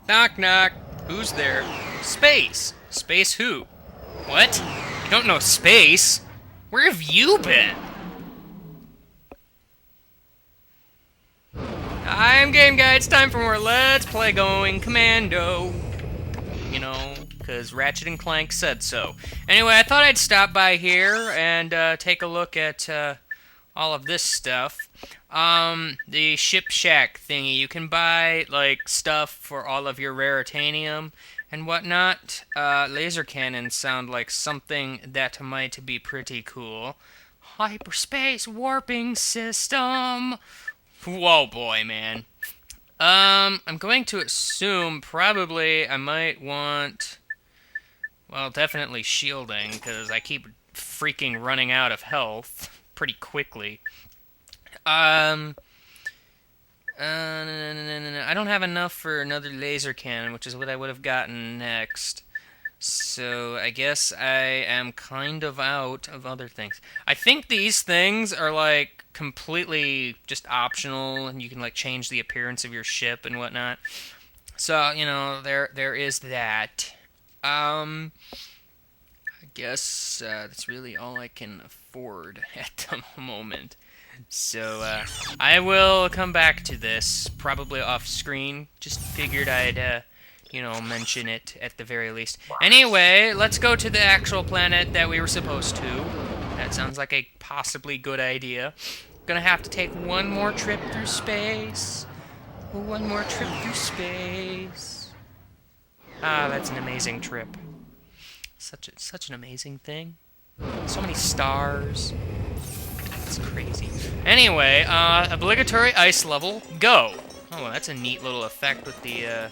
Knock, knock. Who's there? Space. Space who? What? You don't know Space? Where have you been? I'm Game Guy. It's time for more Let's Play Going Commando. You know, because Ratchet and Clank said so. Anyway, I thought I'd stop by here and take a look at all of this stuff. The Ship Shack thingy. You can buy, like, stuff for all of your raritanium and whatnot. Laser cannons sound like something that might be pretty cool. Hyperspace warping system. Whoa, boy, man. I'm going to assume probably I might want, well, definitely shielding, because I keep freaking running out of health pretty quickly. No, I don't have enough for another laser cannon, which is what I would have gotten next. So I guess I am kind of out of other things. I think these things are like completely just optional, and you can like change the appearance of your ship and whatnot. So you know there is that. I guess that's really all I can afford at the moment. So I will come back to this probably off screen. Just figured I'd you know, mention it at the very least. Anyway, let's go to the actual planet that we were supposed to. That sounds like a possibly good idea. Gonna have to take one more trip through space. One more trip through space. Ah, that's an amazing trip. Such an amazing thing. So many stars. It's crazy. Anyway, obligatory ice level, go. Oh, well, that's a neat little effect with the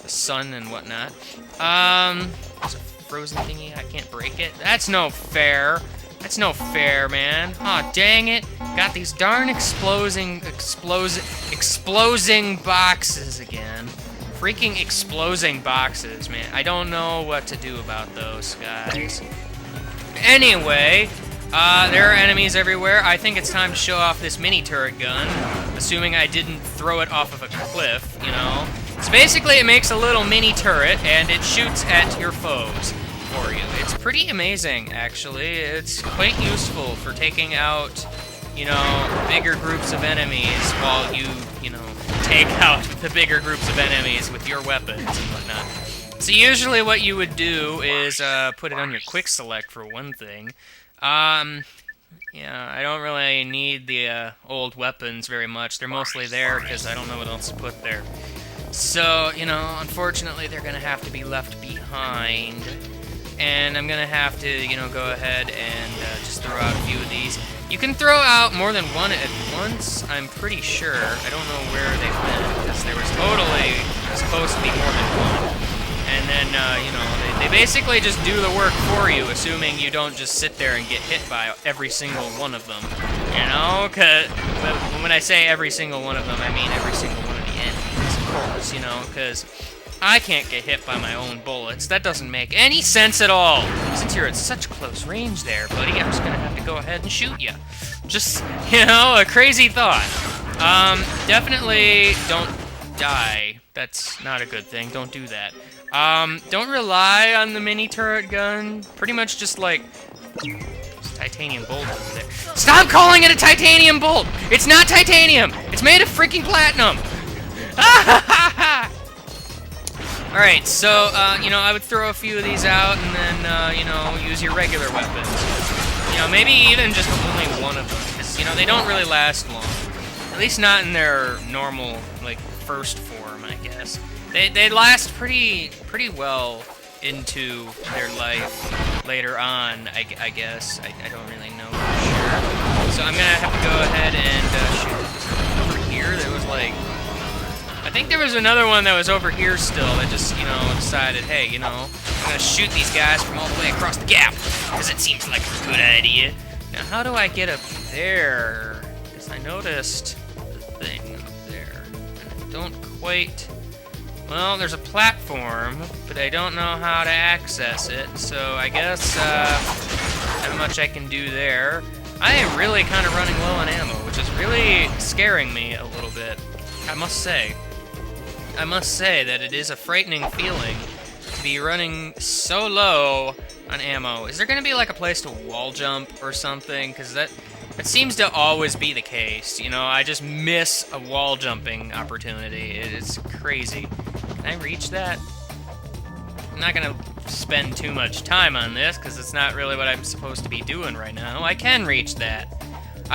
sun and whatnot. There's a frozen thingy. I can't break it. That's no fair. That's no fair, man. Aw, dang it. Got these darn exploding boxes again. Freaking exploding boxes, man. I don't know what to do about those, guys. Anyway, there are enemies everywhere. I think it's time to show off this mini turret gun, assuming I didn't throw it off of a cliff, you know. So basically, it makes a little mini turret, and it shoots at your foes for you. It's pretty amazing, actually. It's quite useful for taking out, you know, bigger groups of enemies while you know, take out the bigger groups of enemies with your weapons and whatnot. So usually what you would do is put it on your quick select for one thing. Yeah, I don't really need the old weapons very much. They're mostly there because I don't know what else to put there. So, you know, unfortunately they're going to have to be left behind. And I'm going to have to, you know, go ahead and just throw out a few of these. You can throw out more than one at once, I'm pretty sure. I don't know where they've been, because there was totally supposed to be more than one. And then, you know, they basically just do the work for you, assuming you don't just sit there and get hit by every single one of them. You know, but when I say every single one of them, I mean every single one of the enemies, of course, you know, because I can't get hit by my own bullets. That doesn't make any sense at all. Since you're at such close range there, buddy, I'm just gonna have to go ahead and shoot you. Just, you know, a crazy thought. Definitely don't die. That's not a good thing. Don't do that. Don't rely on the mini turret gun. Pretty much just like titanium bolt over there. Stop calling it a titanium bolt! It's not titanium! It's made of freaking platinum! Alright, so, you know, I would throw a few of these out and then, you know, use your regular weapons. You know, maybe even just only one of them, because, you know, they don't really last long. At least not in their normal, like, first form, I guess. They last pretty well into their life later on, I guess. I don't really know for sure. So I'm gonna have to go ahead and shoot over here. There was like, I think there was another one that was over here still that just, you know, decided, hey, you know, I'm gonna shoot these guys from all the way across the gap, because it seems like a good idea. Now, how do I get up there? Because I noticed the thing up there, and I don't quite... Well, there's a platform, but I don't know how to access it, so I guess, not much I can do there. I am really kind of running low on ammo, which is really scaring me a little bit, I must say. I must say that it is a frightening feeling to be running so low on ammo. Is there gonna be like a place to wall jump or something? Because that seems to always be the case. You know, I just miss a wall jumping opportunity. It's crazy. Can I reach that? I'm not gonna spend too much time on this because it's not really what I'm supposed to be doing right now. I can reach that.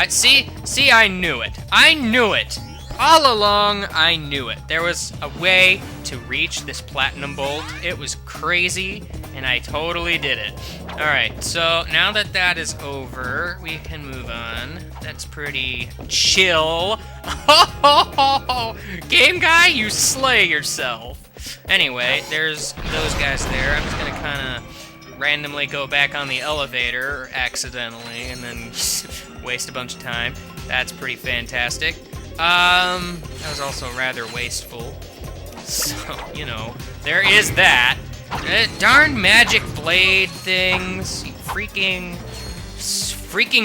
See, I knew it. I knew it. All along, I knew it. There was a way to reach this platinum bolt. It was crazy, and I totally did it. Alright, so now that that is over, we can move on. That's pretty chill. Game guy, you slay yourself. Anyway, there's those guys there. I'm just gonna kind of randomly go back on the elevator, accidentally, and then waste a bunch of time. That's pretty fantastic. That was also rather wasteful. So, you know, there is that. Darn magic blade things. You freaking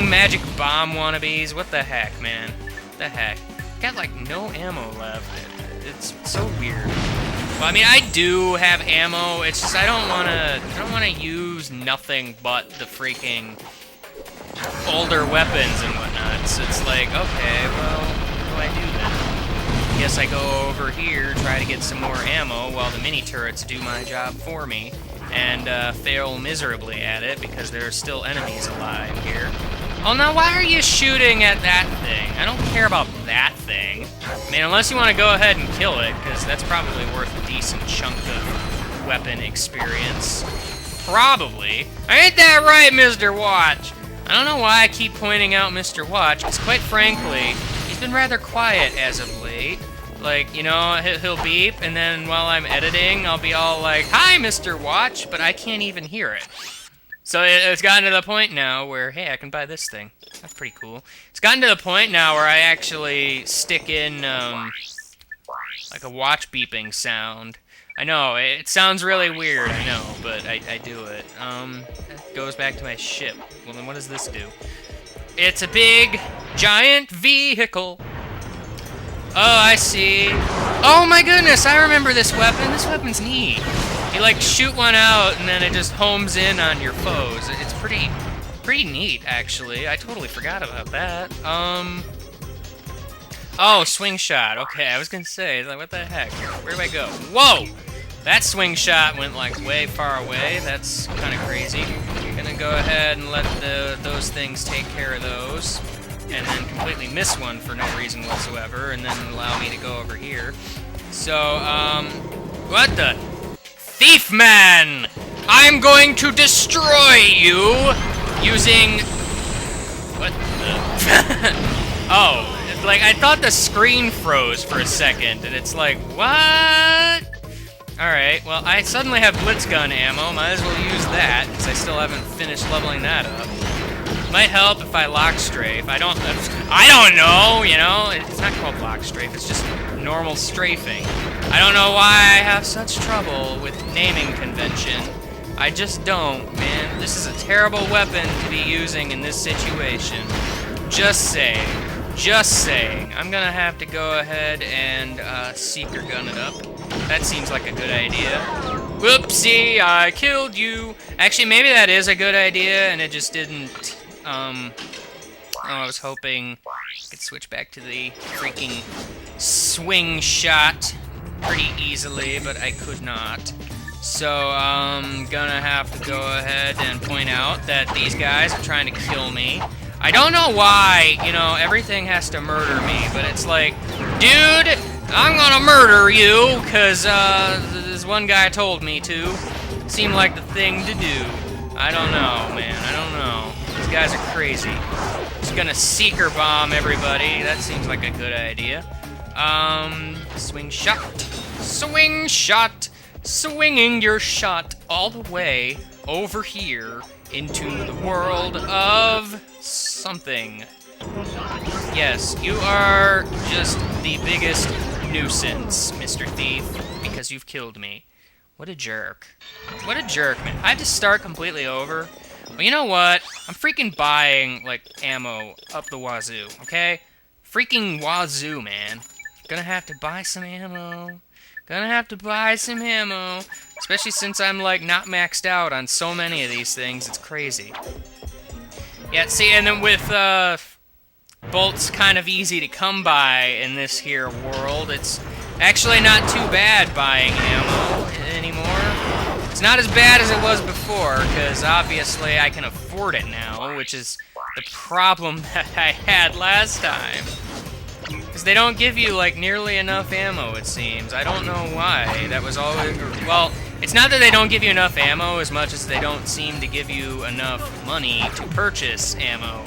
magic bomb wannabes. What the heck, man? The heck? Got like no ammo left. It's so weird. Well, I mean, I do have ammo. It's just I don't wanna use nothing but the freaking older weapons and whatnot. So it's like, okay, well, what do I do then? I guess I go over here, try to get some more ammo while the mini turrets do my job for me, and fail miserably at it because there are still enemies alive here. Oh, now why are you shooting at that thing? I don't care about that thing. I mean, unless you want to go ahead and kill it, because that's probably worth a decent chunk of weapon experience. Probably. Ain't that right, Mr. Watch? I don't know why I keep pointing out Mr. Watch, because quite frankly, he's been rather quiet as of late. Like, you know, he'll beep, and then while I'm editing, I'll be all like, "Hi, Mr. Watch," but I can't even hear it. So it's gotten to the point now where, hey, I can buy this thing. That's pretty cool. It's gotten to the point now where I actually stick in, like a watch beeping sound. I know, it sounds really weird, I know, but I do it. That goes back to my ship. Well, then what does this do? It's a big, giant vehicle. Oh, I see. Oh my goodness, I remember this weapon. This weapon's neat. You like shoot one out and then it just homes in on your foes. It's pretty neat, actually. I totally forgot about that. Oh, swing shot. Okay, I was gonna say, like, what the heck? Where do I go? Whoa! That swing shot went like way far away. That's kind of crazy. Gonna go ahead and let those things take care of those, and then completely miss one for no reason whatsoever, and then allow me to go over here. So, what the? Thief man! I'm going to destroy you using... What the... Oh, like, I thought the screen froze for a second, and it's like, what? Alright, well, I suddenly have blitzgun ammo. Might as well use that, because I still haven't finished leveling that up. Might help if I lock strafe. I don't know, you know? It's not called lock strafe, it's just normal strafing. I don't know why I have such trouble with naming convention. I just don't, man. This is a terrible weapon to be using in this situation. Just saying. Just saying. I'm gonna have to go ahead and seeker gun it up. That seems like a good idea. Whoopsie, I killed you. Actually, maybe that is a good idea, and it just didn't, oh, I was hoping I could switch back to the freaking swing shot pretty easily, but I could not. So, I'm gonna have to go ahead and point out that these guys are trying to kill me. I don't know why, you know, everything has to murder me, but it's like, dude, I'm gonna murder you, because, this one guy told me to. It seemed like the thing to do. I don't know, man, I don't know. These guys are crazy. Just gonna seeker bomb everybody. That seems like a good idea. Swing shot. Swing shot. Swinging your shot all the way over here into the world of something. Yes, you are just the biggest nuisance, Mr. Thief, because you've killed me. What a jerk. What a jerk, man. I have to start completely over. Well, you know what? I'm freaking buying, like, ammo up the wazoo, okay? Freaking wazoo, man. Gonna have to buy some ammo. Gonna have to buy some ammo. Especially since I'm, like, not maxed out on so many of these things. It's crazy. Yeah, see, and then with, bolts kind of easy to come by in this here world, it's actually not too bad buying ammo anymore. It's not as bad as it was before, because obviously I can afford it now, which is the problem that I had last time. Because they don't give you, like, nearly enough ammo, it seems. I don't know why. That was always... Well, it's not that they don't give you enough ammo as much as they don't seem to give you enough money to purchase ammo.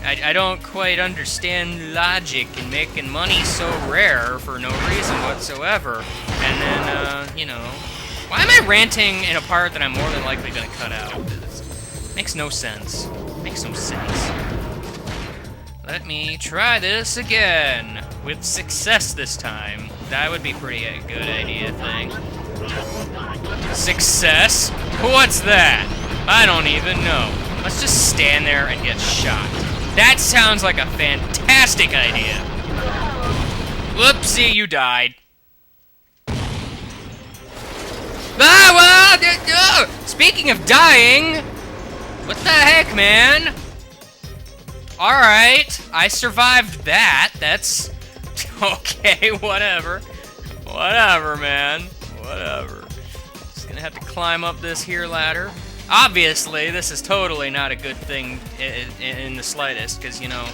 I don't quite understand logic in making money so rare for no reason whatsoever. And then, you know... Why am I ranting in a part that I'm more than likely gonna cut out? Makes no sense. Makes no sense. Let me try this again. With success this time. That would be pretty a good idea, I think. Success? What's that? I don't even know. Let's just stand there and get shot. That sounds like a fantastic idea. Whoopsie, you died. Ah, well, speaking of dying, what the heck, man? Alright, I survived that. That's okay, whatever. Whatever, man. Whatever. Just gonna have to climb up this here ladder. Obviously, this is totally not a good thing in the slightest, because, you know,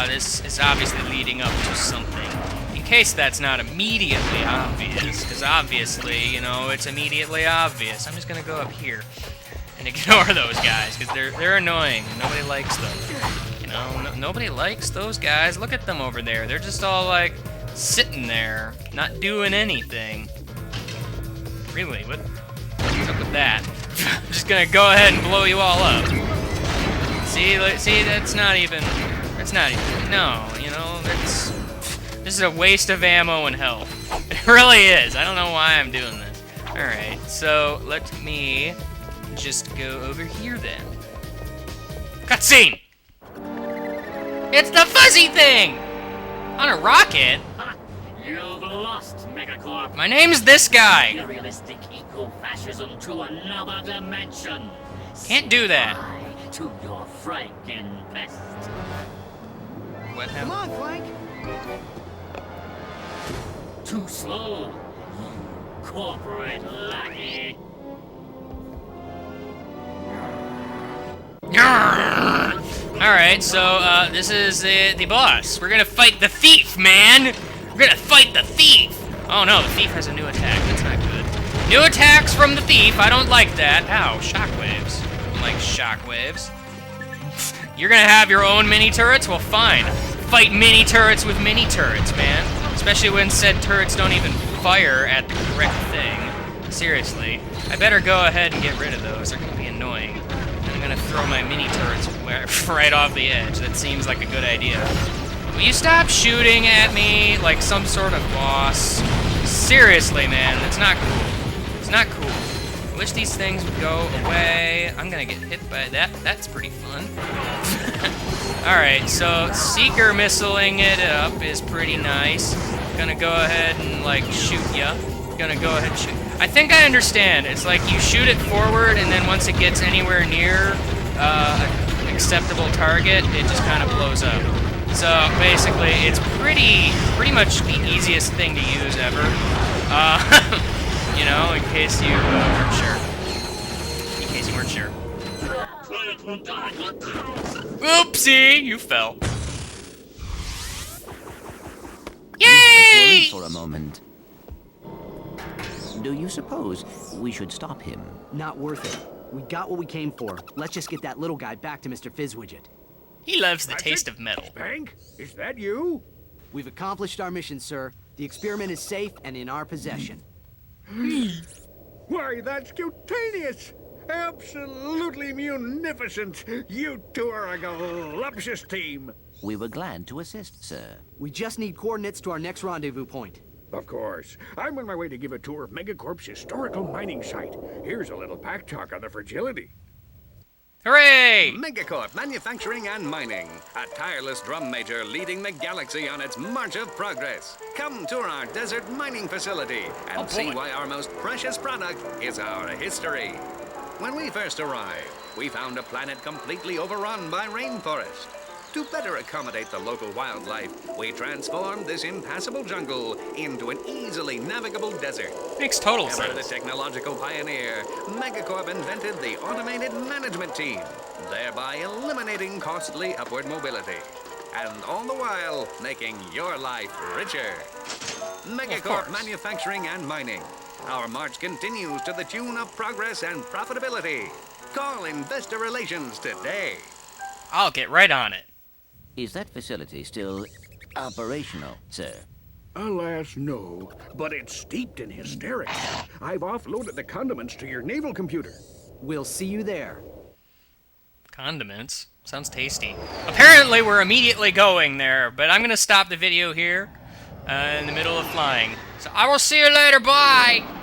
this is obviously leading up to something. In case that's not immediately obvious, because obviously, you know, it's immediately obvious. I'm just gonna go up here and ignore those guys, because they're annoying. Nobody likes them. You know, nobody likes those guys. Look at them over there. They're just all, like, sitting there, not doing anything. Really, what's up with that? I'm just gonna go ahead and blow you all up. See, that's not even, no, you know, this is a waste of ammo and health. It really is. I don't know why I'm doing this. Alright, so let me just go over here then. Cutscene! It's the fuzzy thing! On a rocket? You've lost, Megacorp. My name's this guy. Imperialistic eco-fascism to another dimension. Can't do that. Fly to your Franken best. What Come happened? on, Clank. Too slow, you corporate lackey. Alright, so, this is the boss. We're gonna fight the thief, man! We're gonna fight the thief! Oh no, the thief has a new attack. That's not good. New attacks from the thief. I don't like that. Ow, shockwaves. I don't like shockwaves. You're gonna have your own mini turrets? Well, fine. Fight mini turrets with mini turrets, man. Especially when said turrets don't even fire at the correct thing. Seriously. I better go ahead and get rid of those. They're gonna be annoying. I'm gonna throw my mini turrets right off the edge. That seems like a good idea. Will you stop shooting at me like some sort of boss? Seriously, man, that's not cool. It's not cool. I wish these things would go away. I'm gonna get hit by that. That's pretty fun. Alright, so Seeker missiling it up is pretty nice. Gonna go ahead and, like, shoot ya. Gonna go ahead and shoot. I think I understand. It's like you shoot it forward, and then once it gets anywhere near an acceptable target, it just kind of blows up. So basically, it's pretty much the easiest thing to use ever. You know, in case you weren't sure. In case you weren't sure. Oopsie, you fell. Yay! For a moment. Do you suppose we should stop him? Not worth it. We got what we came for. Let's just get that little guy back to Mr. Fizzwidget. He loves the taste of metal. Bank? Is that you? We've accomplished our mission, sir. The experiment is safe and in our possession. Why, that's cutaneous! Absolutely munificent! You two are a galuptious team! We were glad to assist, sir. We just need coordinates to our next rendezvous point. Of course. I'm on my way to give a tour of Megacorp's historical mining site. Here's a little pack talk on the fragility. Hooray! Megacorp Manufacturing and Mining, a tireless drum major leading the galaxy on its march of progress. Come tour our desert mining facility and see why our most precious product is our history. When we first arrived, we found a planet completely overrun by rainforest. To better accommodate the local wildlife, we transformed this impassable jungle into an easily navigable desert. Makes total Ever the sense. technological pioneer, Megacorp invented the automated management team, thereby eliminating costly upward mobility. And all the while, making your life richer. Megacorp course. Manufacturing and Mining. Our march continues to the tune of progress and profitability. Call Investor Relations today. I'll get right on it. Is that facility still operational, sir? Alas, no. But it's steeped in hysterics. I've offloaded the condiments to your naval computer. We'll see you there. Condiments. Sounds tasty. Apparently, we're immediately going there, but I'm going to stop the video here in the middle of flying. So I will see you later. Bye!